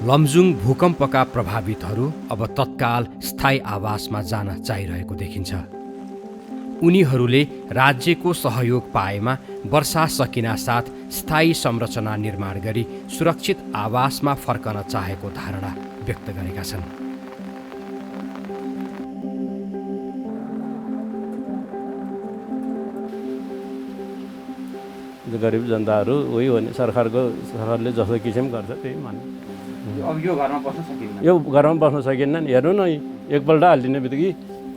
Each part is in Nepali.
लमजुङ भूकम्पका प्रभावितहरू अब तत्काल स्थायी आवासमा जान चाहिरहेको देखिन्छ। उनीहरूले राज्यको सहयोग पाएमा वर्षा सकिनासाथ स्थायी संरचना निर्माण गरी सुरक्षित आवासमा फर्कन चाहेको धारणा व्यक्त गरेका छन्। गरिब जनताहरू उही हो नि, सरकारले जस्तो किसिम गर्छ त्यही मान्नु। अब यो घरमा बस्न सकिन्न, यो घरमा बस्न सकिन्न नि। हेर्नु न, एकपल्ट हालिदिने बित्तिकै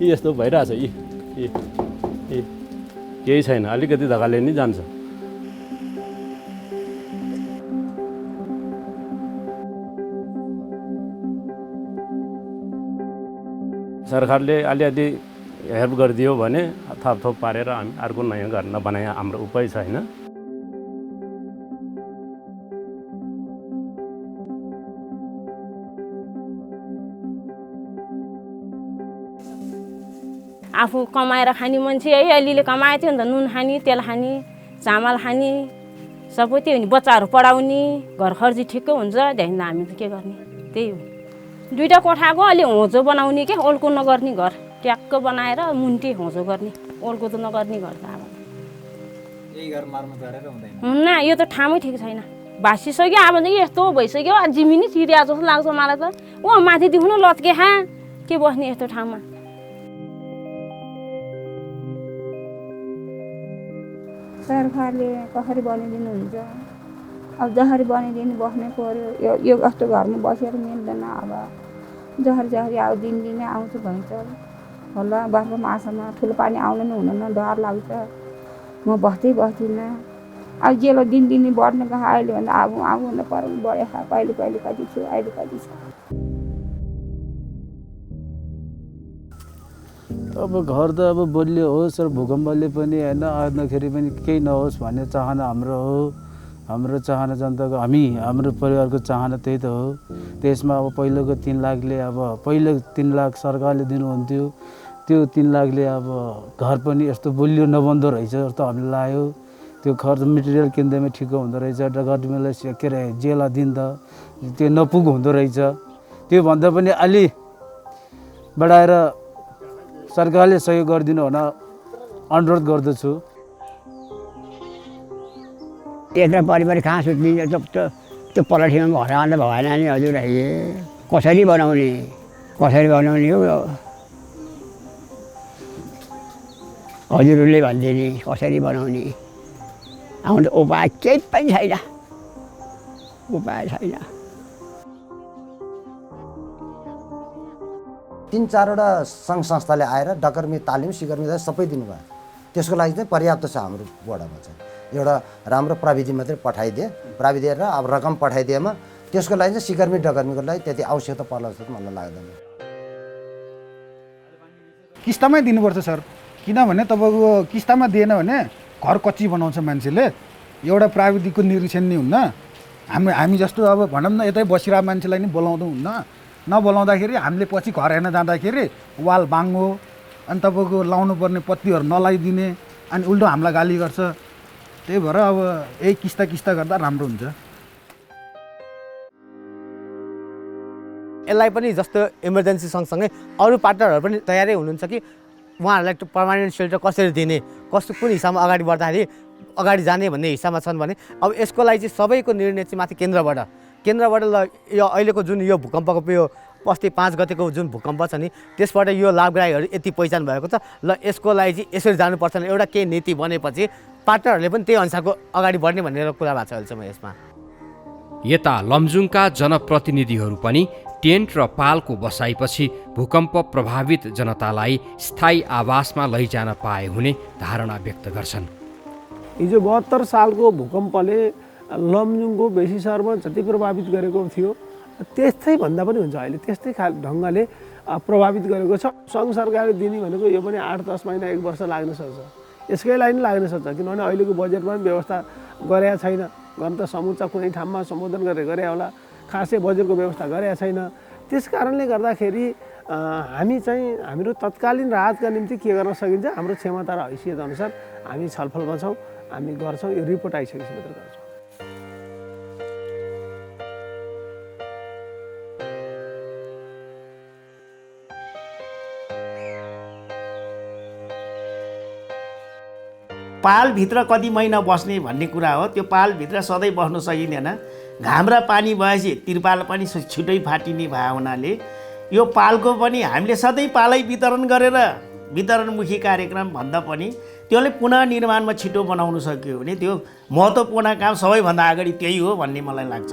यस्तो भइरहेछ। केही छैन, अलिकति धक्काले नि जान्छ। सरकारले अलिअलि हेल्प गरिदियो भने थप पारेर हामी अर्को नयाँ घर नबनाए हाम्रो उपाय छैन। आफू कमाएर खाने मान्छे है, अलिअलि कमाएको थियो नि त, नुन खाने, तेल खाने, चामल खाने, सबै त्यही हो नि। बच्चाहरू पढाउने, घर खर्ची ठिक्क हुन्छ। त्यहाँदेखि हामी त के गर्ने, त्यही हो। 2टा कोठाको अलि होचो बनाउने के, ओल्को नगर्ने घर ट्याक्क बनाएर मुन्टी होचो गर्ने, ओल्को त नगर्ने घर त अब यही घर मर्मत गरेर हुँदैन। हुन्न, यो त ठाउँै ठिक छैन, भाँसिसक्यो। अब चाहिँ यस्तो भइसक्यो, जिमिनी चिरिया जस्तो लाग्छ मलाई त। ओ माथि दिउनु लत्के खा, के बस्ने यस्तो ठाउँमा। सरकारले कसरी बनाइदिनुहुन्छ, अब जसरी बनाइदिनु बस्नै पर्यो। यो कस्तो घरमा बसेर मिल्दैन। अब जसरी अब दिनदिनै आउँछ भन्छ होला। बर्खा मासमा ठुलो पानी आउनु नि हुँदैन, डर लाग्छ। म बस्दिनँ। अब जेलो दिनदिनै बढ्ने कहाँ अहिले भन्दा अब आउनु पर्यो, बढे खा कहिले कति छु, अहिले कति छ। अब घर त अब बलियो होस् र भूकम्पले पनि होइन आउँदाखेरि पनि केही नहोस् भन्ने चाहना हाम्रो हो। हाम्रो चाहना जनताको, हाम्रो परिवारको चाहना त्यही त हो। त्यसमा अब पहिलोको 3 लाखले, अब पहिलो 3 लाख सरकारले दिनुहुन्थ्यो। त्यो 3 लाखले अब घर पनि यस्तो बलियो नबन्दो रहेछ जस्तो हामीलाई लाग्यो। त्यो खर्च मेटेरियल किन्दैमा ठिक हुँदो रहेछ। गभर्मेन्टलाई के अरे जेला दिँदा त्यो नपुग हुँदो रहेछ। त्योभन्दा पनि अलि बढाएर सरकारले सहयोग गरिदिनु हुन अनुरोध गर्दछु। त्यत्रो परिवार कहाँ सुत्ने, त्यो पलठीमा हराउनु भएन नि हजुर। कसरी बनाउने हो हजुरहरूले भन्थे नि, कसरी बनाउने। आउनु उपाय केही पनि छैन, उपाय छैन। 3-4वटा सङ्घ संस्थाले आएर डकर्मी तालिम सिकर्मी सबै दिनुभयो। त्यसको लागि चाहिँ पर्याप्त छ हाम्रो बोर्डमा चाहिँ। एउटा राम्रो प्रविधि मात्रै पठाइदिए, प्रविधि र अब रकम पठाइदिएमा त्यसको लागि चाहिँ सिकर्मी डकर्मीको लागि त्यति आवश्यकता पर्ला जस्तो मलाई लाग्दैन। किस्तामै दिनुपर्छ सर, किनभने तपाईँको किस्तामा दिएन भने घर कच्ची बनाउँछ मान्छेले। एउटा प्राविधिकको निरीक्षण नि हुन्न। हामी जस्तो अब भनौँ न यतै बसिरहेको मान्छेलाई नि बोलाउँदो हुन्न। नबोलाउँदाखेरि हामीले पछि घर हेर्न जाँदाखेरि वाल बाङ्गो, अनि तपाईँको लाउनु पर्ने पत्तीहरू नलाइदिने, अनि उल्टो हामीलाई गाली गर्छ। त्यही भएर अब यही किस्ता गर्दा राम्रो हुन्छ। यसलाई पनि जस्तो इमर्जेन्सी सँगसँगै अरू पार्टनरहरू पनि तयारै हुनुहुन्छ कि उहाँहरूलाई पर्मानेन्ट सेल्टर कसरी दिने, कुन हिसाबमा अगाडि बढ्दाखेरि अगाडि जाने भन्ने हिसाबमा छन् भने अब यसको लागि चाहिँ सबैको निर्णय चाहिँ माथि केन्द्रबाट ल यो अहिलेको जुन यो भूकम्पको यो अस्ति 5 गतेको जुन भूकम्प छ नि, त्यसबाट यो लाभग्राहीहरू यति पहिचान भएको छ। ल यसको लागि चाहिँ यसरी जानुपर्छ भने एउटा केही नीति बनेपछि पार्टनरहरूले पनि त्यही अनुसारको अगाडि बढ्ने भनेर कुरा भएको छ अहिलेसम्म यसमा। यता लमजुङका जनप्रतिनिधिहरू पनि टेन्ट र पालको बसाइपछि भूकम्प प्रभावित जनतालाई स्थायी आवासमा लैजान पाए हुने धारणा व्यक्त गर्छन्। हिजो 72 सालको भूकम्पले लमजुङको बेसी सहरमा जति प्रभावित गरेको थियो त्यस्तै भन्दा पनि हुन्छ। अहिले त्यस्तै ढङ्गले प्रभावित गरेको छ। सङ्घ सरकारले दिने भनेको यो पनि 8-10 महिना 1 वर्ष लाग्न सक्छ। यसकै लागि नि लाग्न सक्छ, किनभने अहिलेको बजेटमा पनि व्यवस्था गरेका छैन। गर्न त समुच्च कुनै ठाउँमा सम्बोधन गरेर गरे होला, खासै बजेटको व्यवस्था गरेका छैन। त्यस कारणले गर्दाखेरि हामी चाहिँ हाम्रो तत्कालीन राहतका निम्ति के गर्न सकिन्छ, हाम्रो क्षमता र हैसियत अनुसार हामी छलफलमा छौँ, हामी गर्छौँ। यो रिपोर्ट आइसकेपछि मात्र गर्छौँ। पालभित्र कति महिना बस्ने भन्ने कुरा हो। त्यो पालभित्र सधैँ बस्नु सकिँदैन। घाम र पानी भएपछि तिरपाल पनि छिटै फाटिने भए हुनाले यो पालको पनि हामीले सधैँ पालै वितरण गरेर वितरणमुखी कार्यक्रम भन्दा पनि त्यसले पुनर्निर्माणमा छिटो बनाउन सक्यो भने त्यो महत्त्वपूर्ण काम सबैभन्दा अगाडि त्यही हो भन्ने मलाई लाग्छ।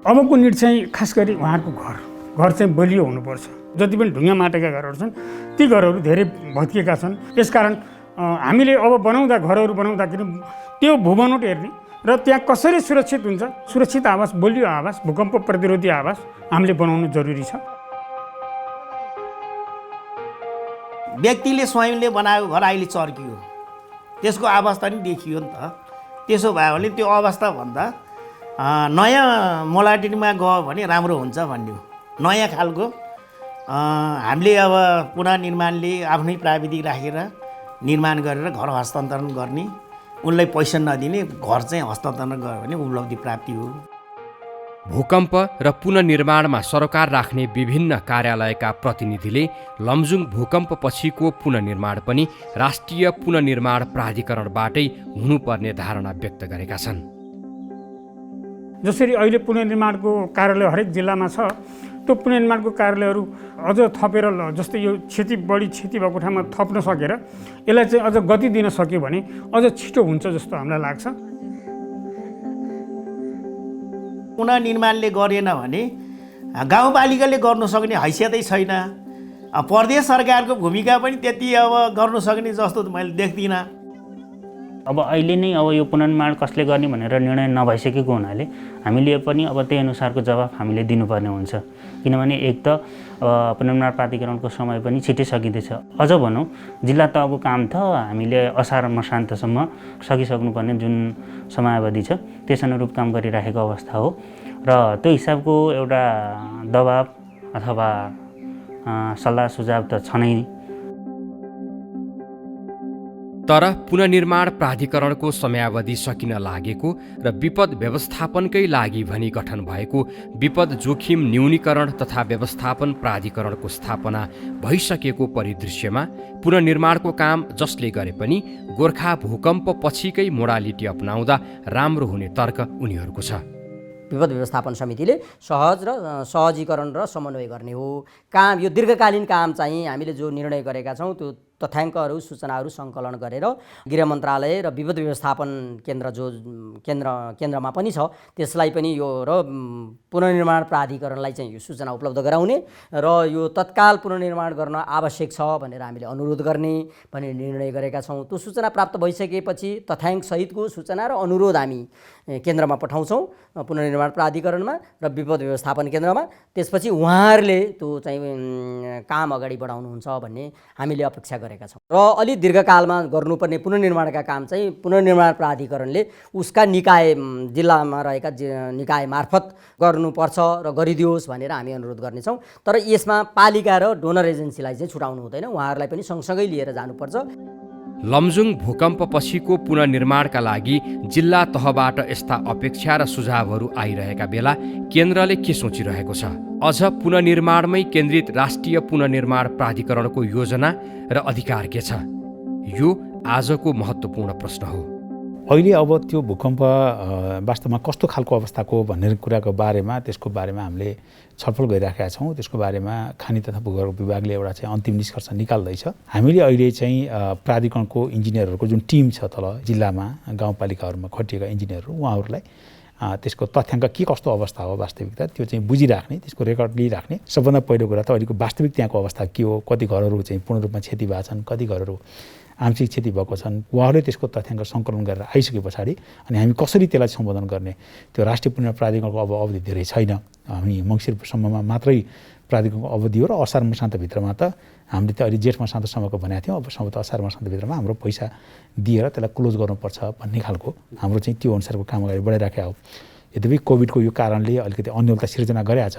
अबको निड चाहिँ खास गरी उहाँहरूको घर चाहिँ बलियो हुनुपर्छ। जति पनि ढुङ्गा माटेका घरहरू छन् ती घरहरू धेरै भत्किएका छन्। यसकारण हामीले अब घरहरू बनाउँदाखेरि त्यो भूबनोट हेर्ने र त्यहाँ कसरी सुरक्षित हुन्छ, सुरक्षित आवास, बलियो आवास, भूकम्प प्रतिरोधी आवास हामीले बनाउनु जरुरी छ। व्यक्तिले स्वयंले बनाएको घर अहिले चर्कियो, त्यसको अवस्था नि देखियो नि त। त्यसो भयो भने त्यो अवस्थाभन्दा नयाँ मोडालिटीमा गयो भने राम्रो हुन्छ भन्ने हो। नयाँ खालको हामीले अब पुनर्निर्माणले आफ्नै प्राविधिक राखेर निर्माण गरेर घर हस्तान्तरण गर्ने, उनलाई पैसा नदिने घर चाहिँ हस्तान्तरण गर्यो भने उपलब्धि प्राप्ति हो। भूकम्प र पुनर्निर्माणमा सरोकार राख्ने विभिन्न कार्यालयका प्रतिनिधिले लमजुङ भूकम्प पछिको पुनर्निर्माण पनि राष्ट्रिय पुनर्निर्माण प्राधिकरणबाटै हुनुपर्ने धारणा व्यक्त गरेका छन्। जसरी अहिले पुनर्निर्माणको कार्यालय हरेक जिल्लामा छ, त्यो पुनर्निर्माणको कार्यालयहरू अझ थपेर जस्तै यो बढी क्षति भएको ठाउँमा थप्न सकेर यसलाई चाहिँ अझ गति दिन सक्यो भने अझ छिटो हुन्छ जस्तो हामीलाई लाग्छ। पुनर्निर्माणले गरेन भने गाउँपालिकाले गर्नु सक्ने हैसियतै छैन। प्रदेश सरकारको भूमिका पनि त्यति अब गर्नु सक्ने जस्तो मैले देख्दिनँ। अब अहिले नै अब यो पुनर्निर्माण कसले गर्ने भनेर निर्णय नभइसकेको हुनाले हामीले पनि अब त्यही अनुसारको जवाफ हामीले दिनुपर्ने हुन्छ। किनभने एक त पुनर्निर्माण प्राधिकरणको समय पनि छिटै सकिँदैछ। अझ भनौँ जिल्ला तहको काम त हामीले असार मसान्तसम्म सकिसक्नुपर्ने जुन समयावधि छ त्यस अनुरूप काम गरिराखेको अवस्था हो र त्यो हिसाबको एउटा दबाब अथवा सल्लाह सुझाव त छ नै। तर पुनर्निर्माण प्राधिकरणको समयावधि सकिन लागेको र विपद व्यवस्थापनकै लागि भनी गठन भएको विपद जोखिम न्यूनीकरण तथा व्यवस्थापन प्राधिकरणको स्थापना भइसकेको परिदृश्यमा पुनर्निर्माणको काम जसले गरे पनि गोर्खा भूकम्प पछिकै मोडालिटी अपनाउँदा राम्रो हुने तर्क उनीहरूको छ। विपद व्यवस्थापन समितिले सहजीकरण र समन्वय गर्ने हो काम। यो दीर्घकालीन काम चाहिँ हामीले जो निर्णय गरेका छौँ त्यो तथ्याङ्कहरू सूचनाहरू सङ्कलन गरेर गृह मन्त्रालय र विपद व्यवस्थापन केन्द्र जो केन्द्रमा पनि छ त्यसलाई पनि यो र पुनर्निर्माण प्राधिकरणलाई चाहिँ यो सूचना उपलब्ध गराउने र यो तत्काल पुनर्निर्माण गर्न आवश्यक छ भनेर हामीले अनुरोध गर्ने भन्ने निर्णय गरेका छौँ। त्यो सूचना प्राप्त भइसकेपछि तथ्याङ्कसहितको सूचना र अनुरोध हामी केन्द्रमा पठाउँछौँ, पुनर्निर्माण प्राधिकरणमा र विपद व्यवस्थापन केन्द्रमा। त्यसपछि उहाँहरूले त्यो चाहिँ काम अगाडि बढाउनुहुन्छ भन्ने हामीले अपेक्षा गरेका छौँ। र अलि दीर्घकालमा गर्नुपर्ने पुनर्निर्माणका काम चाहिँ पुनर्निर्माण प्राधिकरणले उसका निकाय जिल्लामा रहेका निकाय मार्फत गर्नुपर्छ र गरिदियोस् भनेर हामी अनुरोध गर्नेछौँ। तर यसमा पालिका र डोनर एजेन्सीलाई चाहिँ छुटाउनु हुँदैन, उहाँहरूलाई पनि सँगसँगै लिएर जानुपर्छ। लमजुङ भूकम्प पछिको पुनर्निर्माणका लागि जिल्ला तहबाट यस्ता अपेक्षा र सुझावहरू आइरहेका बेला केन्द्रले के सोचिरहेको छ? अझ पुनर्निर्माणमै केन्द्रित राष्ट्रिय पुनर्निर्माण प्राधिकरणको योजना र अधिकार के छ? यो आजको महत्त्वपूर्ण प्रश्न हो। अहिले अब त्यो भूकम्प वास्तवमा कस्तो खालको अवस्थाको भन्ने कुराको बारेमा त्यसको बारेमा हामीले छलफल गरिराखेका छौँ। त्यसको बारेमा खानी तथा भूगर्भ विभागले एउटा चाहिँ अन्तिम निष्कर्ष निकाल्दैछ। हामीले अहिले चाहिँ प्राधिकरणको इन्जिनियरहरूको जुन टिम छ तल जिल्लामा गाउँपालिकाहरूमा खटिएका इन्जिनियरहरू उहाँहरूलाई त्यसको तथ्याङ्क के कस्तो अवस्था हो वास्तविकता त्यो चाहिँ बुझिराख्ने, त्यसको रेकर्ड लिइराख्ने। सबभन्दा पहिलो कुरा त अहिलेको वास्तविक त्यहाँको अवस्था के हो, कति घरहरू चाहिँ पूर्ण रूपमा क्षति भएको छन्, कति घरहरू आंशिक क्षति भएको छन्, उहाँहरूले त्यसको तथ्याङ्क सङ्कलन गरेर आइसके पछाडि अनि हामी कसरी त्यसलाई सम्बोधन गर्ने। त्यो राष्ट्रिय पुनर्निर्माण प्राधिकरणको अब अवधि धेरै छैन, हामी मङ्सिरसम्ममा मात्रै प्राधिकरणको अवधि हो र असार मसान्तभित्रमा त हामीले त अहिले जेठ मसान्तसम्मको भनेको थियौँ। अब सम्भवतः असार मसान्तभित्रमा हाम्रो पैसा दिएर त्यसलाई क्लोज गर्नुपर्छ भन्ने खालको हाम्रो चाहिँ त्यो अनुसारको काम अगाडि बढाइराखेको हो। यद्यपि कोभिडको यो कारणले अलिकति अन्योलता सिर्जना गरेको छ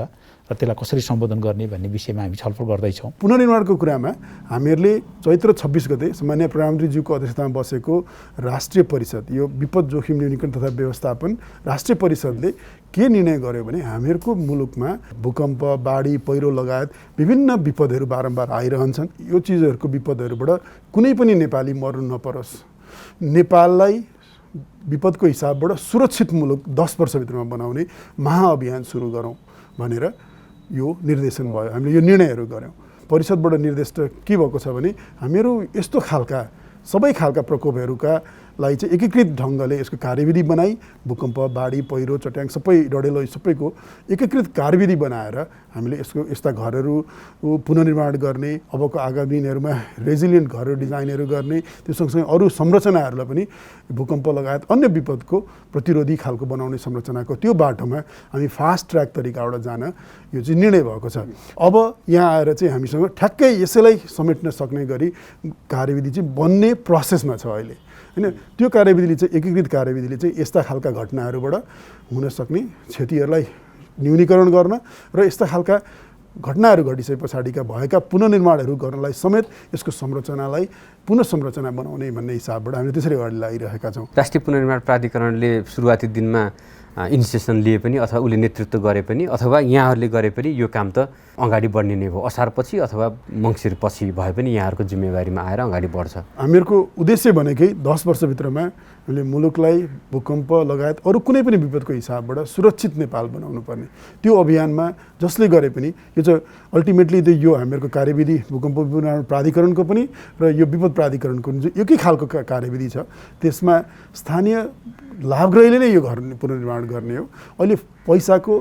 र त्यसलाई कसरी सम्बोधन गर्ने भन्ने विषयमा हामी छलफल गर्दैछौँ। पुनर्निर्माणको कुरामा हामीहरूले चैत्र 26 गते माननीय प्रधानमन्त्रीज्यूको अध्यक्षतामा बसेको राष्ट्रिय परिषद, यो विपद जोखिम न्यूनीकरण तथा व्यवस्थापन राष्ट्रिय परिषदले के निर्णय गर्यो भने हामीहरूको मुलुकमा भूकम्प, बाढी, पहिरो लगायत विभिन्न विपदहरू बारम्बार आइरहन्छन्। यो चिजहरूको विपदहरूबाट कुनै पनि नेपाली मर्नु नपरोस्, नेपाललाई विपदको हिसाबबाट सुरक्षित मुलुक 10 वर्षभित्रमा बनाउने महाअभियान सुरु गरौँ भनेर यो निर्देशन भयो। हामीले यो निर्णयहरू गऱ्यौँ। परिषदबाट निर्देश के भएको छ भने हामीहरू यस्तो खालका सबै खालका प्रकोपहरूका लाई चाहिँ एकीकृत ढङ्गले यसको कार्यविधि बनाई भूकम्प, बाढी, पहिरो, चट्याङ सबै डढेलो सबैको एकीकृत कार्यविधि बनाएर हामीले यस्ता घरहरू पुनर्निर्माण गर्ने, अबको आगामी दिनहरूमा रेजिलियन्ट घरहरू डिजाइनहरू गर्ने, त्यो सँगसँगै अरू संरचनाहरूलाई पनि भूकम्प लगायत अन्य विपदको प्रतिरोधी खालको बनाउने संरचनाको त्यो बाटोमा हामी फास्ट ट्र्याक तरिकाबाट जान यो चाहिँ निर्णय भएको छ। अब यहाँ आएर चाहिँ हामीसँग ठ्याक्कै यसैलाई समेट्न सक्ने गरी कार्यविधि चाहिँ बन्ने प्रोसेसमा छ अहिले हैन। त्यो कार्यविधिले चाहिँ एकीकृत कार्यविधिले चाहिँ यस्ता खालका घटनाहरूबाट हुन सक्ने क्षतिहरूलाई न्यूनीकरण गर्न र यस्ता खालका घटनाहरू घटिसके पछाडिका भएका पुनर्निर्माणहरू गर्नलाई समेत यसको संरचनालाई पुनः संरचना बनाउने भन्ने हिसाबबाट हामीले त्यसरी अगाडि लागिरहेका छौँ। राष्ट्रिय पुनर्निर्माण प्राधिकरणले सुरुवाती दिनमा इनिसिएसन लिए पनि अथवा उसले नेतृत्व गरे पनि अथवा यहाँहरूले गरे पनि यो काम त अगाडि बढ्ने नै भयो। असारपछि अथवा मङ्सिरपछि भए पनि यहाँहरूको जिम्मेवारीमा आएर अगाडि बढ्छ। हामीहरूको उद्देश्य भनेकै 10 वर्षभित्रमा हामीले मुलुकलाई भूकम्प लगायत अरू कुनै पनि विपदको हिसाबबाट सुरक्षित नेपाल बनाउनु पर्ने त्यो अभियानमा जसले गरे पनि यो चाहिँ अल्टिमेटली यो हामीहरूको कार्यविधि भूकम्प पुनर्निर्माण प्राधिकरणको पनि र यो विपद प्राधिकरणको जुन एकै खालको कार्यविधि छ त्यसमा स्थानीय लाभग्राहीले नै यो घर पुनर्निर्माण गर्ने हो। अहिले पैसाको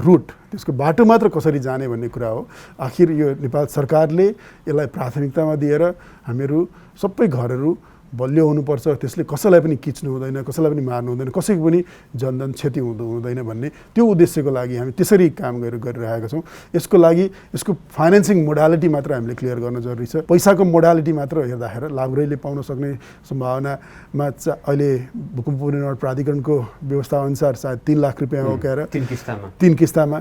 रुट त्यसको बाटो मात्र कसरी जाने भन्ने कुरा हो। आखिर यो नेपाल सरकारले यसलाई प्राथमिकतामा दिएर हामीहरू सबै घरहरू बलियो हुनुपर्छ, त्यसले कसैलाई पनि किच्नु हुँदैन, कसैलाई पनि मार्नु हुँदैन, कसैको पनि जनधन क्षति हुँदैन भन्ने त्यो उद्देश्यको लागि हामी त्यसरी काम गरिरहेका छौँ। यसको लागि यसको फाइनेन्सिङ मोडालिटी मात्र हामीले क्लियर गर्न जरुरी छ। पैसाको मोडालिटी मात्र हेर्दाखेरि लाभग्राहीले पाउन सक्ने सम्भावनामा अहिले भूकम्प पुनर्निर्माण प्राधिकरणको व्यवस्था अनुसार सायद 3 लाख रुपियाँ ओकेर 3 किस्तामा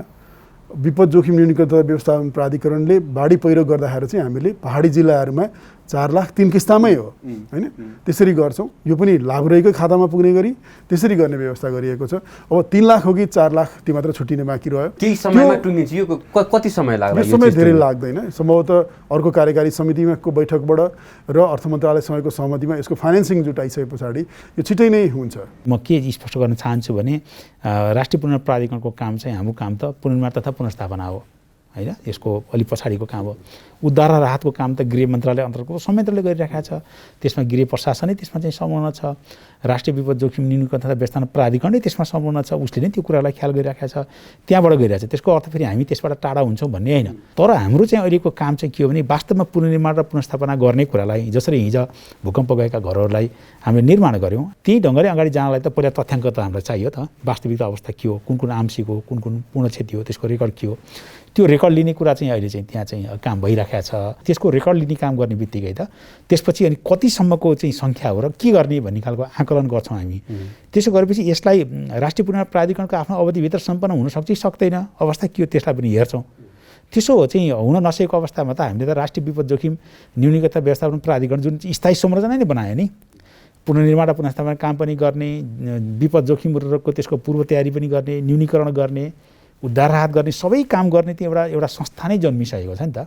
विपद जोखिम न्यूनीकरण तथा व्यवस्थापन प्राधिकरणले बाढी पहिरो गर्दाखेरि चाहिँ हामीले पहाडी जिल्लाहरूमा 4 लाख 3 किस्तामै हो हैन। त्यसरी गर्छौँ। यो पनि लाभग्राहीकै खातामा पुग्ने गरी त्यसरी गर्ने व्यवस्था गरिएको छ। अब 3 लाख हो कि 4 लाख त्यो मात्र छुट्टिने बाँकी रह्यो। केही समयमा टुङ्गिन्छ। यो कति समय लाग्ला? यो समय धेरै लाग्दैन। सम्भवतः अर्को कार्यकारी समितिमा को बैठकबाट र अर्थ मन्त्रालयसँगको सहमतिमा यसको फाइनेन्सिङ जुटाइसके पछाडि यो छिटै नै हुन्छ। म के स्पष्ट गर्न चाहन्छु भने राष्ट्रिय पुनर्निर्माण प्राधिकरणको काम चाहिँ हाम्रो काम त पुनर्निर्माण तथा पुनर्स्थापना हो हैन। यसको अलि पछाडिको काम हो। उद्धार र राहतको काम त गृह मन्त्रालय अन्तर्गत संयन्त्रले गरिरहेको छ। त्यसमा गृह प्रशासनै त्यसमा चाहिँ सम्पूर्ण छ। राष्ट्रिय विपद जोखिम न्यूनीकरण तथा व्यवस्थापन प्राधिकरणै त्यसमा सम्पूर्ण छ। उसले नै त्यो कुरालाई ख्याल गरिरहेको छ, त्यहाँबाट गरिरहेको छ। त्यसको अर्थ फेरि हामी त्यसबाट टाढा हुन्छौँ भन्ने होइन। तर हाम्रो चाहिँ अहिलेको काम चाहिँ के हो भने वास्तवमा पुनर्निर्माण र पुनर्स्थापना गर्ने कुरालाई जसरी हिजो भूकम्प गएका घरहरूलाई हामीले निर्माण गऱ्यौँ त्यही ढङ्गले अगाडि जानलाई त पहिला तथ्याङ्क त हामीलाई चाहियो त। वास्तविक अवस्था के हो, कुन आंशिक हो, कुन पूर्ण क्षति हो, त्यसको रेकर्ड के हो, त्यो रेकर्ड लिने कुरा चाहिँ अहिले चाहिँ त्यहाँ चाहिँ काम भइरहेको छ। त्यसको रेकर्ड लिने काम गर्ने बित्तिकै त त्यसपछि अनि कतिसम्मको चाहिँ सङ्ख्या हो र के गर्ने भन्ने खालको आकलन गर्छौँ हामी। त्यसो गरेपछि यसलाई राष्ट्रिय पुनर्निर्माण प्राधिकरणको आफ्नो अवधिभित्र सम्पन्न हुनसक्छ कि सक्दैन अवस्था के हो त्यसलाई पनि हेर्छौँ। त्यसो चाहिँ हुन नसकेको अवस्थामा त हामीले त राष्ट्रिय विपद जोखिम न्यूनीकरण व्यवस्थापन प्राधिकरण जुन स्थायी संरचना नै बनायो नि, पुनर्निर्माण र पुनर्स्थापना काम पनि गर्ने, विपद जोखिमहरूको त्यसको पूर्व तयारी पनि गर्ने, न्यूनीकरण गर्ने, उद्धार राहत गर्ने, सबै काम गर्ने त्यो एउटा संस्था नै जन्मिसकेको छ नि त।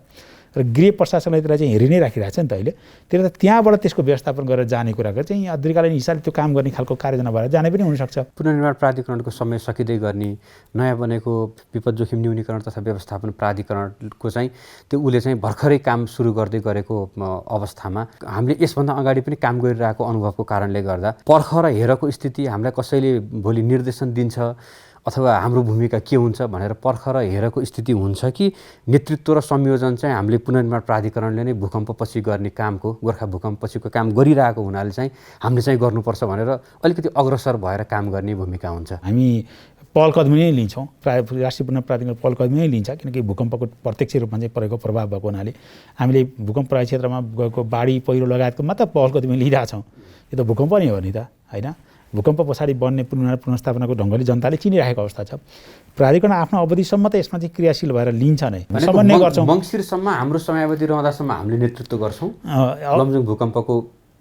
र गृह प्रशासनले त्यसलाई चाहिँ हेरि नै राखिरहेको छ नि त अहिले। त्यसले त त्यहाँबाट त्यसको व्यवस्थापन गरेर जाने कुराको चाहिँ दीर्घकालीन हिसाबले त्यो काम गर्ने खालको कार्ययोजना भएर जाने पनि हुनसक्छ। पुनर्निर्माण प्राधिकरणको समय सकिँदै गर्ने नयाँ बनेको विपद जोखिम न्यूनीकरण तथा व्यवस्थापन प्राधिकरणको चाहिँ त्यो उसले चाहिँ भर्खरै काम सुरु गर्दै गरेको अवस्थामा हामीले यसभन्दा अगाडि पनि काम गरिरहेको अनुभवको कारणले गर्दा पर्ख र हेरको स्थिति हामीलाई कसैले भोलि निर्देशन दिन्छ अथवा हाम्रो भूमिका के हुन्छ भनेर पर्ख र हेरको स्थिति हुन्छ कि नेतृत्व र संयोजन चाहिँ हामीले पुनर्निर्माण प्राधिकरणले नै भूकम्पपछि गर्ने कामको गोर्खा भूकम्पपछिको काम गरिरहेको हुनाले चाहिँ हामीले चाहिँ गर्नुपर्छ भनेर अलिकति अग्रसर भएर काम गर्ने भूमिका हुन्छ। हामी पहल कदमी नै लिन्छौँ। राष्ट्रिय पुनर्निर्माण प्राधिकरण पहल कदमी नै लिन्छ किनकि भूकम्पको प्रत्यक्ष रूपमा चाहिँ परेको प्रभाव भएको हुनाले हामीले भूकम्प प्रभावित क्षेत्रमा गएको बाढी पहिरो लगायतको मात्र पहल कदमी लिइरहेछौँ। यो त भूकम्प नै हो नि त हैन। भूकम्प पछाडि बन्ने पुनर्स्थापनाको ढङ्गले जनताले चिनिरहेको अवस्था छ। प्राधिकरण आफ्नो अवधिसम्म त यसमा चाहिँ क्रियाशील भएर लिन्छ नै, समन्वय गर्छौँ। मङ्सिरसम्म हाम्रो समयावधि रहँदासम्म हामीले नेतृत्व गर्छौँ लमजुङ भूकम्पको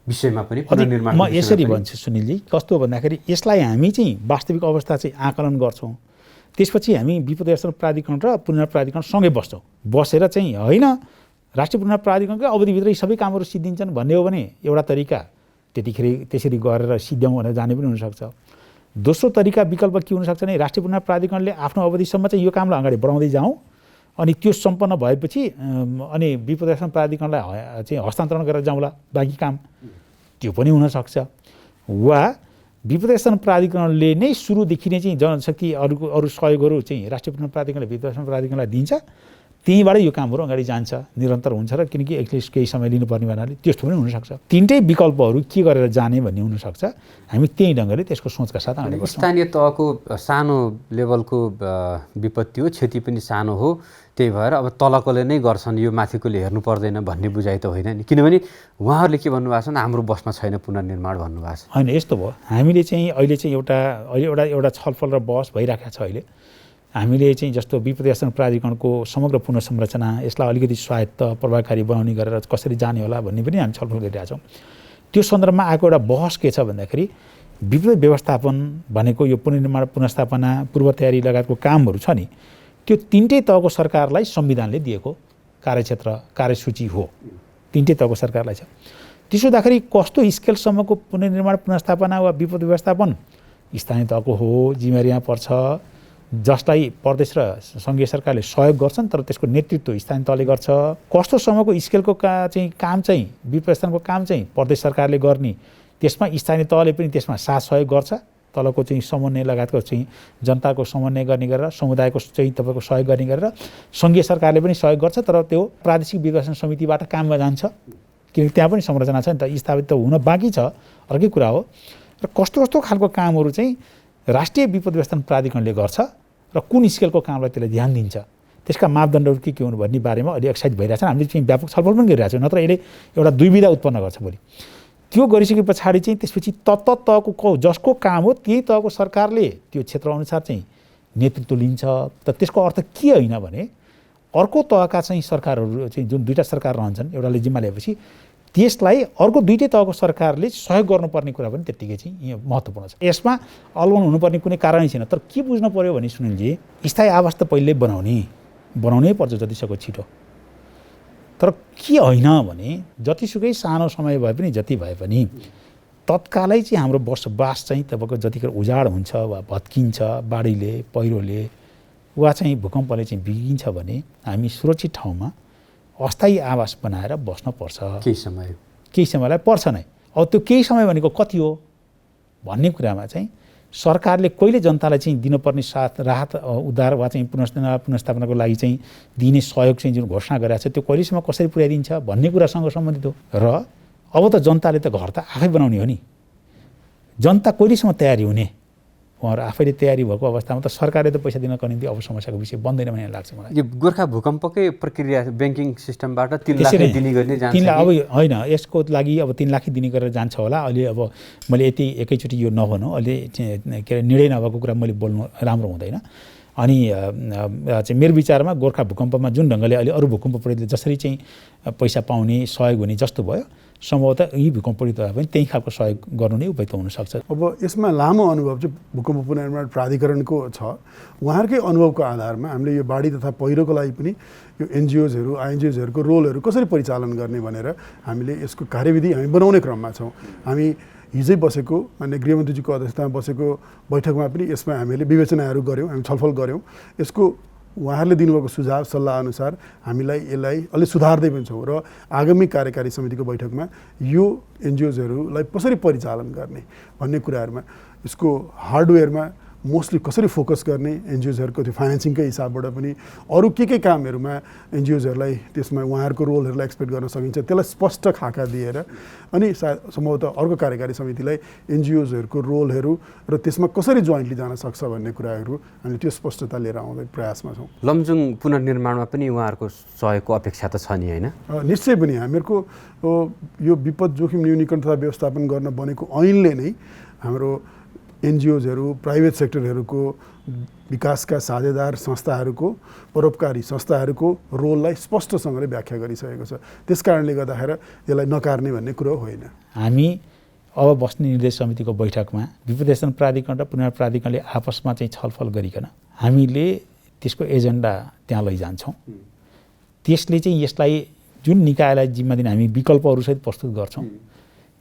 विषयमा पनि पुनर्निर्माण। म यसरी भन्छु सुनिलजी, कस्तो भन्दाखेरि यसलाई हामी चाहिँ वास्तविक अवस्था चाहिँ आकलन गर्छौँ, त्यसपछि हामी विपद व्यवस्थापन प्राधिकरण र पुनर्प्राधिकरण सँगै बस्छौँ। बसेर चाहिँ होइन राष्ट्रिय पुनर्प्राधिकरणकै अवधिभित्र यी सबै कामहरू सिद्धिन्छन् भन्ने हो भने एउटा तरिका, त्यतिखेर त्यसरी गरेर सिद्ध्याउँ भनेर जाने पनि हुनसक्छ। दोस्रो तरिका विकल्प के हुनसक्छ भने राष्ट्रिय पुनर्प्राधिकरणले आफ्नो अवधिसम्म चाहिँ यो कामलाई अगाडि बढाउँदै जाउँ, अनि त्यो सम्पन्न भएपछि अनि विपद व्यवस्थापन प्राधिकरणलाई चाहिँ हस्तान्तरण गरेर जाउँला बाँकी काम, त्यो पनि हुनसक्छ। वा विपद व्यवस्थापन प्राधिकरणले नै सुरुदेखि नै चाहिँ जनशक्ति अरू सहयोगहरू चाहिँ राष्ट्रिय पुनर्प्राधिकरणले विपद व्यवस्थापन प्राधिकरणलाई दिन्छ, त्यहीँबाट यो कामहरू अगाडि जान्छ, निरन्तर हुन्छ र किनकि एटलिस्ट केही समय लिनुपर्ने हुनाले त्यस्तो पनि हुनसक्छ। तिनटै विकल्पहरू के गरेर जाने भन्ने हुनसक्छ, हामी त्यही ढङ्गले त्यसको सोचका साथ अगाडि बढ्छौँ। स्थानीय तहको सानो लेभलको विपत्ति हो, क्षति पनि सानो हो, त्यही भएर अब तलकोले नै गर्छन् यो माथिकोले हेर्नु पर्दैन भन्ने बुझाइ त होइन नि, किनभने उहाँहरूले के भन्नुभएको छ भने हाम्रो बसमा छैन पुनर्निर्माण भन्नुभएको छ। होइन यस्तो भयो, हामीले चाहिँ अहिले चाहिँ एउटा छलफल र बहस भइरहेको छ। अहिले हामीले चाहिँ जस्तो विपद व्यवस्थापन प्राधिकरणको समग्र पुनर्संरचना, यसलाई अलिकति स्वायत्त प्रभावकारी बनाउने गरेर कसरी जाने होला भन्ने पनि हामी छलफल गरिरहेछौँ। त्यो सन्दर्भमा आएको एउटा बहस के छ भन्दाखेरि विपद व्यवस्थापन भनेको यो पुनर्निर्माण पुनर्स्थापना पूर्व तयारी लगायतको कामहरू छ नि, त्यो तिनटै तहको सरकारलाई संविधानले दिएको कार्यक्षेत्र कार्यसूची हो, तिनटै तहको सरकारलाई छ। त्यसो हुँदाखेरि कस्तो स्केलसम्मको पुनर्निर्माण पुनर्स्थापना वा विपद व्यवस्थापन स्थानीय तहको हो, जिम्मेवारी यहाँ पर्छ, जसलाई प्रदेश र सङ्घीय सरकारले सहयोग गर्छन् तर त्यसको नेतृत्व स्थानीय तहले गर्छ। कस्तोसम्मको स्केलको काम चाहिँ विपद व्यवस्थापनको काम चाहिँ प्रदेश सरकारले गर्ने, त्यसमा स्थानीय तहले पनि त्यसमा साथ सहयोग गर्छ, तलको चाहिँ समन्वय लगायतको चाहिँ जनताको समन्वय गर्ने गरेर समुदायको चाहिँ तपाईँको सहयोग गर्ने गरेर सङ्घीय सरकारले पनि सहयोग गर्छ, तर त्यो प्रादेशिक विकास समितिबाट काममा जान्छ, किनकि त्यहाँ पनि संरचना छ नि त, स्थापित त हुन बाँकी छ, अर्कै कुरा हो। र कस्तो कस्तो खालको कामहरू चाहिँ राष्ट्रिय विपद व्यवस्थापन प्राधिकरणले गर्छ र कुन स्केलको कामलाई त्यसले ध्यान दिन्छ, त्यसका मापदण्डहरू के हुनु भन्ने बारेमा अलि एक्साइट भइरहेछन्। हामीले चाहिँ व्यापक छलफल पनि गरिरहेछौँ, नत्र यसले एउटा दुविधा उत्पन्न गर्छ भोलि। त्यो गरिसके पछाडि चाहिँ त्यसपछि तहको जसको काम हो त्यही तहको सरकारले त्यो क्षेत्रअनुसार चाहिँ नेतृत्व लिन्छ। त त्यसको अर्थ के होइन भने अर्को तहका चाहिँ सरकारहरू चाहिँ जुन दुईवटा सरकार रहन्छन्, एउटाले जिम्मा लिएपछि त्यसलाई अर्को दुईटै तहको सरकारले सहयोग गर्नुपर्ने कुरा पनि त्यत्तिकै चाहिँ यहाँ महत्त्वपूर्ण छ। यसमा अलवन हुनुपर्ने कुनै कारणै छैन। तर के बुझ्नु पऱ्यो भने सुनिलजी, स्थायी आवास त पहिल्यै बनाउनै पर्छ जतिसक्दो छिटो, तर के होइन भने जतिसुकै सानो समय भए पनि जति भए पनि तत्कालै चाहिँ हाम्रो बसोबास चाहिँ तपाईँको जतिखेर उजाड हुन्छ वा भत्किन्छ बाढीले पहिरोले वा चाहिँ भूकम्पले चाहिँ बिग्रिन्छ भने हामी सुरक्षित ठाउँमा अस्थायी आवास बनाएर बस्न पर्छ। केही समयलाई पर्छ नै। अब त्यो केही समय भनेको कति हो भन्ने कुरामा चाहिँ सरकारले कहिले जनतालाई चाहिँ दिनुपर्ने साथ राहत उद्धार वा चाहिँ पुनर्स्थापनाको लागि चाहिँ दिने सहयोग चाहिँ जुन घोषणा गरेको छ त्यो कहिलेसम्म कसरी पुर्याइदिन्छ भन्ने कुरासँग सम्बन्धित हो। र अब त जनताले त घर त आफै बनाउने हो नि, जनता कहिलेसम्म तयारी हुने, उहाँहरू आफैले तयारी भएको अवस्थामा त सरकारले त पैसा दिनको निम्ति अब समस्याको विषय बन्दैन भन्ने लाग्छ मलाई। यो गोर्खा भूकम्पकै प्रक्रिया ब्याङ्किङ सिस्टमबाट 3 लाख दिने गर्ने जान्छ। 3 लाख अब होइन, यसको लागि अब 3 लाख दिने गरेर जान्छ होला। अहिले अब मैले यति एकैचोटि यो नभनौँ, अहिले के अरे निर्णय नभएको कुरा मैले बोल्नु राम्रो हुँदैन। अनि चाहिँ मेरो विचारमा गोर्खा भूकम्पमा जुन ढङ्गले अहिले अरू भूकम्प पीडितले जसरी चाहिँ पैसा पाउने सहयोग हुने जस्तो भयो, सम्भवतः यी भूकम्प पीडितहरूलाई पनि त्यही खालको सहयोग गर्नु नै उपयुक्त हुनसक्छ। अब यसमा लामो अनुभव चाहिँ भूकम्प पुनर्निर्माण प्राधिकरणको छ। उहाँहरूकै अनुभवको आधारमा हामीले यो बाढी तथा पहिरोको लागि पनि यो एनजिओजहरू आइएनजिओजहरूको रोलहरू कसरी परिचालन गर्ने भनेर हामीले यसको कार्यविधि हामी बनाउने क्रममा छौँ। हामी हिजै बसेको माननीय गृहमन्त्रीजीको अध्यक्षतामा बसेको बैठकमा पनि यसमा हामीले विवेचनाहरू गऱ्यौँ, हामी छलफल गऱ्यौँ। यसको उहाँहरूले दिनुभएको सुझाव सल्लाह अनुसार हामीलाई यसलाई अलि सुधार्दै पनि छौँ र आगामी कार्यकारी समितिको बैठकमा यो एनजिओजहरूलाई कसरी परिचालन गर्ने भन्ने कुराहरूमा यसको हार्डवेयरमा मोस्टली कसरी फोकस गर्ने, एनजिओजहरूको त्यो फाइनेन्सिङकै हिसाबबाट पनि अरू के कामहरूमा एनजिओजहरूलाई त्यसमा उहाँहरूको रोलहरूलाई एक्सपेक्ट गर्न सकिन्छ त्यसलाई स्पष्ट खाका दिएर अनि सम्भवतः अर्को कार्यकारी समितिलाई एनजिओजहरूको रोलहरू र त्यसमा कसरी जोइन्टली जान सक्छ भन्ने कुराहरू हामीले त्यो स्पष्टता लिएर आउँदै प्रयासमा छौँ। लमजुङ पुनर्निर्माणमा पनि उहाँहरूको सहयोगको अपेक्षा त छ नि होइन? निश्चय पनि हामीहरूको यो विपद जोखिम न्यूनीकरण तथा व्यवस्थापन गर्न बनेको ऐनले नै हाम्रो एनजिओजहरू प्राइभेट सेक्टरहरूको विकासका साझेदार संस्थाहरूको परोपकारी संस्थाहरूको रोललाई स्पष्टसँगले व्याख्या गरिसकेको छ। त्यस कारणले गर्दाखेरि यसलाई नकार्ने भन्ने कुरो होइन। हामी अब बस्ने निर्देश समितिको बैठकमा विपदेशन प्राधिकरण र पुनर्निर्माण प्राधिकरणले आपसमा चाहिँ छलफल गरिकन हामीले त्यसको एजेन्डा त्यहाँ लैजान्छौँ। त्यसले चाहिँ यसलाई जुन निकायलाई जिम्मा दिने हामी विकल्पहरूसहित प्रस्तुत गर्छौँ।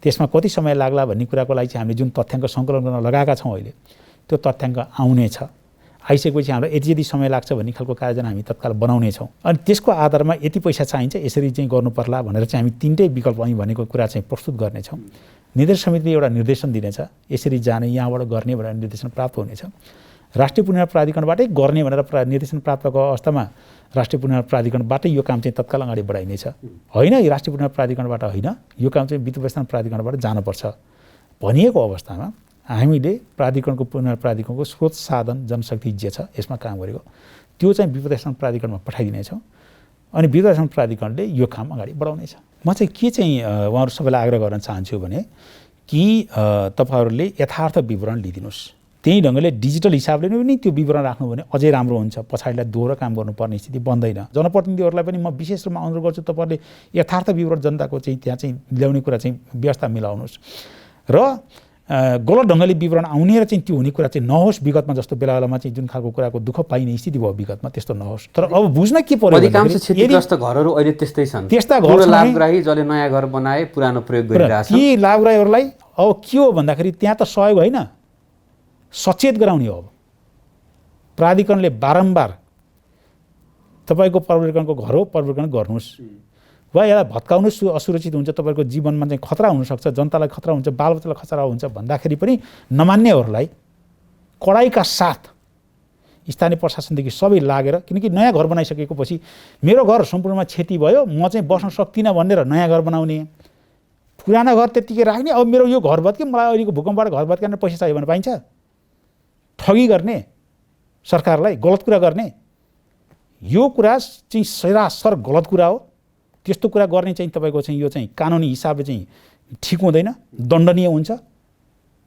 त्यसमा कति समय लाग्ला भन्ने कुराको लागि चाहिँ हामीले जुन तथ्याङ्क सङ्कलन गर्न लगाएका छौँ अहिले त्यो तथ्याङ्क आउनेछ। आइसकेपछि हाम्रो यति समय लाग्छ भन्ने खालको कार्ययोजना हामी तत्काल बनाउनेछौँ। अनि त्यसको आधारमा यति पैसा चाहिन्छ यसरी चाहिँ गर्नुपर्ला भनेर चाहिँ हामी तिनटै विकल्प हामी भनेको कुरा चाहिँ प्रस्तुत गर्नेछौँ। निर्देश समितिले एउटा निर्देशन दिनेछ यसरी जाने यहाँबाट गर्ने भनेर निर्देशन प्राप्त हुनेछ। राष्ट्रिय पुनर्निर्माण प्राधिकरणबाटै गर्ने भनेर निर्देशन प्राप्त भएको अवस्थामा राष्ट्रिय पुनर्निर्माण प्राधिकरणबाटै यो काम चाहिँ तत्काल अगाडि बढाइनेछ। होइन राष्ट्रिय पुनर्निर्माण प्राधिकरणबाट होइन, यो काम चाहिँ वित्त व्यवस्थापन प्राधिकरणबाट जानुपर्छ भनिएको अवस्थामा हामीले प्राधिकरणको पुनर्निर्माण प्राधिकरणको स्रोत साधन जनशक्ति जे छ यसमा काम गरेको त्यो चाहिँ वित्त व्यवस्थापन प्राधिकरणमा पठाइदिनेछौँ। अनि वित्त व्यवस्थापन प्राधिकरणले यो काम अगाडि बढाउनेछ। म चाहिँ के चाहिँ उहाँहरू सबैलाई आग्रह गर्न चाहन्छु भने कि तपाईँहरूले यथार्थ विवरण लिइदिनुहोस्। त्यही ढङ्गले डिजिटल हिसाबले पनि त्यो विवरण राख्नु भने अझै राम्रो हुन्छ। पछाडिलाई दोहोरो काम गर्नुपर्ने स्थिति बन्दैन। जनप्रतिनिधिहरूलाई पनि म विशेष रूपमा अनुरोध गर्छु तपाईँहरूले यथार्थ विवरण जनताको चाहिँ त्यहाँ चाहिँ ल्याउने कुरा चाहिँ व्यवस्था मिलाउनुहोस् र गलत ढङ्गले विवरण आउने र चाहिँ त्यो हुने कुरा चाहिँ नहोस्। विगतमा जस्तो बेला बेलामा चाहिँ जुन खालको कुराको दुःख पाइने स्थिति भयो विगतमा त्यस्तो नहोस्। तर अब बुझ्न के पर्यो अधिकांश क्षतिग्रस्त घरहरू अहिले त्यस्तै छन्। त्यस्ता घर लाभग्राही जसले नयाँ घर बनाए पुरानो प्रयोग गरिरहेछ। ती लाभग्राहीहरूलाई अब के हो भन्दाखेरि त्यहाँ त सहयोग होइन सचेत गराउने हो। अब प्राधिकरणले बारम्बार तपाईँको परिवर्तनको घर हो परिवर्तन गर्नुहोस् वा यसलाई भत्काउनुहोस् असुरक्षित हुन्छ तपाईँको जीवनमा चाहिँ खतरा हुनसक्छ जनतालाई खतरा हुन्छ बालबच्चालाई खतरा हुन्छ भन्दाखेरि पनि नमान्नेहरूलाई कडाइका साथ स्थानीय प्रशासनदेखि सबै लागेर किनकि नयाँ घर बनाइसकेको पछि मेरो घर सम्पूर्णमा क्षति भयो म चाहिँ बस्न सक्दिनँ भनेर नयाँ घर बनाउने पुरानो घर त्यत्तिकै राख्ने अब मेरो यो घर भत्के मलाई अहिलेको भूकम्पबाट घर भत्काउने पैसा चाहियो भने पाइन्छ। ठगी गर्ने सरकारलाई गलत कुरा गर्ने यो कुरा चाहिँ सरासर गलत कुरा हो। त्यस्तो कुरा गर्ने चाहिँ तपाईँको चाहिँ यो चाहिँ कानुनी हिसाबले चाहिँ ठिक हुँदैन दण्डनीय हुन्छ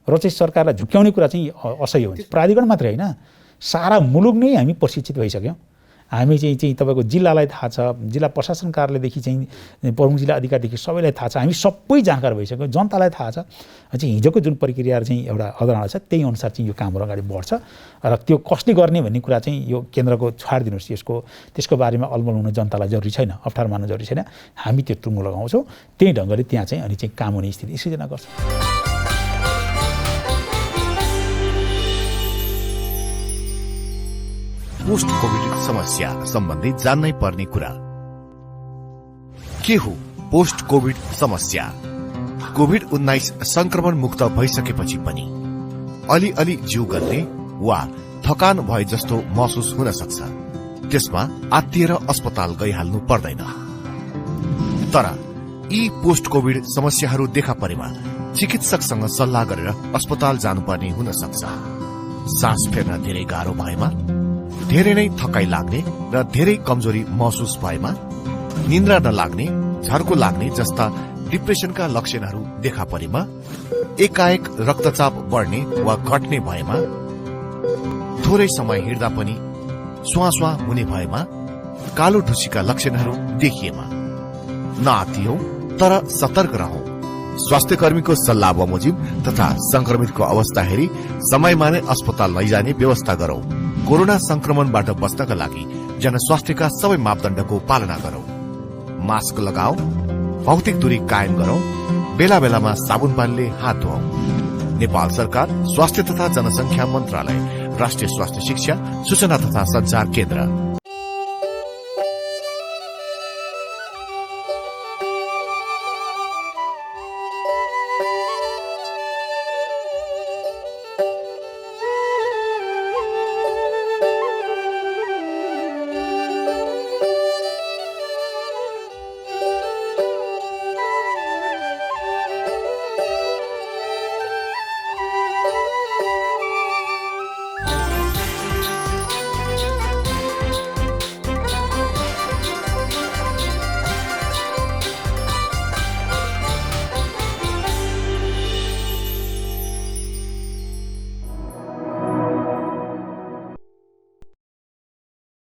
र चाहिँ सरकारलाई झुक्क्याउने कुरा चाहिँ असह्य हुन्छ। प्राधिकरण मात्रै होइन सारा मुलुक नै हामी प्रशिक्षित भइसक्यौँ। हामी चाहिँ तपाईँको जिल्लालाई थाहा छ जिल्ला प्रशासन कार्यालयदेखि चाहिँ प्रमुख जिल्ला अधिकारीदेखि सबैलाई थाहा छ। हामी सबै जानकार भइसक्यौँ जनतालाई थाहा छ। चाहिँ हिजोको जुन प्रक्रिया चाहिँ एउटा अवधारणा छ त्यही अनुसार चाहिँ यो कामहरू अगाडि बढ्छ र त्यो कसले गर्ने भन्ने कुरा चाहिँ यो केन्द्रको छाडिदिनुहोस्। त्यसको बारेमा अलमल हुन जनतालाई जरुरी छैन अप्ठ्यारो मान्नु जरुरी छैन। हामी त्यो टुङ्गो लगाउँछौँ त्यही ढङ्गले त्यहाँ चाहिँ अनि चाहिँ काम हुने स्थिति सृजना गर्छ। पोस्ट कोभिड समस्या सम्बन्धी जान्नै पर्ने कुरा के हो? पोस्ट कोभिड समस्या कोभिड-19 संक्रमण मुक्त भइसकेपछि पनि अलिअलि जिउ गर्ने वा थकान भए जस्तो महसुस हुन सक्छ। त्यसमा आत्तिएर अस्पताल गइहाल्नु पर्दैन। तर यी पोस्ट कोभिड समस्याहरू देखा परेमा चिकित्सकसँग सल्लाह गरेर अस्पताल जानुपर्ने हुन सक्छ। सास फेर्न धेरै गाह्रो भएमा, धेरै नै थकाइ लाग्ने र धेरै कमजोरी महसुस भएमा, निन्द्रा नलाग्ने, झर्को लाग्ने जस्ता डिप्रेसनका लक्षणहरू देखा परेमा, एकाएक रक्तचाप बढ्ने वा घट्ने भएमा, थोरै समय हिँड्दा पनि स्वास्वा हुने भएमा, कालो ढुसीका लक्षणहरू देखिएमा नआत्तियौं तर सतर्क रहौं। स्वास्थ्य कर्मीको सल्लाह बमोजिम तथा संक्रमितको अवस्था हेरी समयमा नै अस्पताल लैजाने व्यवस्था गरौं। कोरोना संक्रमणबाट बच्नका लागि जनस्वास्थ्यका सबै मापदण्डको पालना गरौं। मास्क लगाऊ, भौतिक दूरी कायम गरौं, बेला बेलामा साबुन पानीले हात धुऔं। नेपाल सरकार स्वास्थ्य तथा जनसंख्या मन्त्रालय, राष्ट्रिय स्वास्थ्य शिक्षा, सूचना तथा संचार केन्द्र।